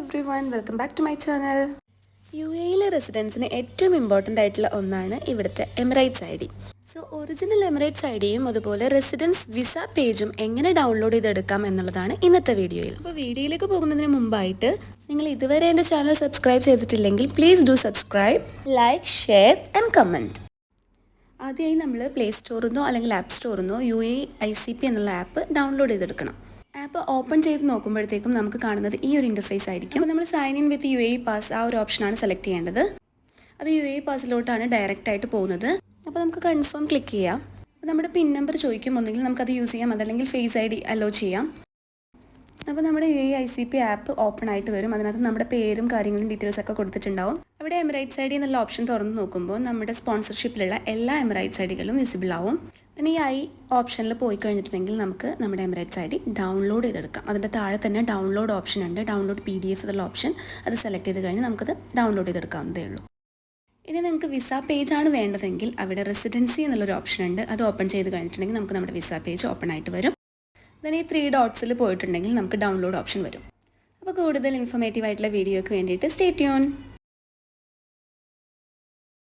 everyone, welcome back to my channel. UAE റെസിഡൻസിന് ഏറ്റവും important ആയിട്ടുള്ള ഒന്നാണ് ഇവിടുത്തെ Emirates ID. So original Emirates IDയും അതുപോലെ റെസിഡൻസ് വിസ പേജും എങ്ങനെ ഡൗൺലോഡ് ചെയ്തെടുക്കാം എന്നുള്ളതാണ് ഇന്നത്തെ വീഡിയോയിൽ. അപ്പോൾ വീഡിയോയിലേക്ക് പോകുന്നതിന് മുമ്പായിട്ട് നിങ്ങൾ ഇതുവരെ എൻ്റെ ചാനൽ സബ്സ്ക്രൈബ് ചെയ്തിട്ടില്ലെങ്കിൽ please do subscribe, like, share and comment. ആദ്യമായി നമ്മൾ പ്ലേ സ്റ്റോറിൽ നിന്നോ അല്ലെങ്കിൽ ആപ്പ് സ്റ്റോറിൽ നിന്നോ UAE ICP എന്നുള്ള ആപ്പ് ഡൗൺലോഡ് ചെയ്തെടുക്കണം. ആപ്പ് ഓപ്പൺ ചെയ്ത് നോക്കുമ്പോഴത്തേക്കും നമുക്ക് കാണുന്നത് ഈ ഒരു ഇൻ്റർഫേസ് ആയിരിക്കും. അപ്പോൾ നമ്മൾ sign in with UAE pass ആ ഒരു ഓപ്ഷനാണ് സെലക്ട് ചെയ്യേണ്ടത്. അത് UAE പാസിലോട്ടാണ് ഡയറക്റ്റ് ആയിട്ട് പോകുന്നത്. അപ്പോൾ നമുക്ക് കൺഫേം ക്ലിക്ക് ചെയ്യാം. അപ്പോൾ നമ്മുടെ പിൻ നമ്പർ ചോദിക്കും, ഒന്നെങ്കിൽ നമുക്കത് യൂസ് ചെയ്യാം, അതല്ലെങ്കിൽ ഫേസ് ID അലോ ചെയ്യാം. അപ്പോൾ നമ്മുടെ UAE ICP ആപ്പ് ഓപ്പൺ ആയിട്ട് വരും. അതിനകത്ത് നമ്മുടെ പേരും കാര്യങ്ങളും ഡീറ്റെയിൽസ് ഒക്കെ കൊടുത്തിട്ടുണ്ടാവും. അവിടെ എമിറേറ്റ്സ് ID എന്നുള്ള ഓപ്ഷൻ തുറന്ന് നോക്കുമ്പോൾ നമ്മുടെ സ്പോൺസർഷിപ്പിലുള്ള എല്ലാ എമിറേറ്റ്സ് IDകളും വിസിബിൾ ആവും. പിന്നെ ഈ ഓപ്ഷനിൽ പോയി കഴിഞ്ഞിട്ടുണ്ടെങ്കിൽ നമുക്ക് നമ്മുടെ എമിറേറ്റ്സ് ID ഡൗൺലോഡ് ചെയ്തെടുക്കാം. അതിൻ്റെ താഴെ തന്നെ ഡൗൺലോഡ് ഓപ്ഷൻ ഉണ്ട്, ഡൗൺലോഡ് PDF എന്നുള്ള ഓപ്ഷൻ. അത് സെലക്ട് ചെയ്ത് കഴിഞ്ഞ് നമുക്കത് ഡൗൺലോഡ് ചെയ്തെടുക്കാവുന്നതേ ഉള്ളൂ. ഇനി നിങ്ങൾക്ക് വിസ പേജാണ് വേണ്ടതെങ്കിൽ അവിടെ റെസിഡൻസി എന്നുള്ളൊരു ഓപ്ഷൻ ഉണ്ട്. അത് ഓപ്പൺ ചെയ്ത് കഴിഞ്ഞിട്ടുണ്ടെങ്കിൽ നമുക്ക് നമ്മുടെ വിസ പേജ് ഓപ്പൺ ആയിട്ട് വരും. then ഈ 3 ഡോട്ട്സിൽ പോയിട്ടുണ്ടെങ്കിൽ നമുക്ക് ഡൗൺലോഡ് ഓപ്ഷൻ വരും. അപ്പോൾ കൂടുതൽ ഇൻഫോർമേറ്റീവ് ആയിട്ടുള്ള വീഡിയോയ്ക്ക് വേണ്ടിയിട്ട് സ്റ്റേ ട്യൂൺ.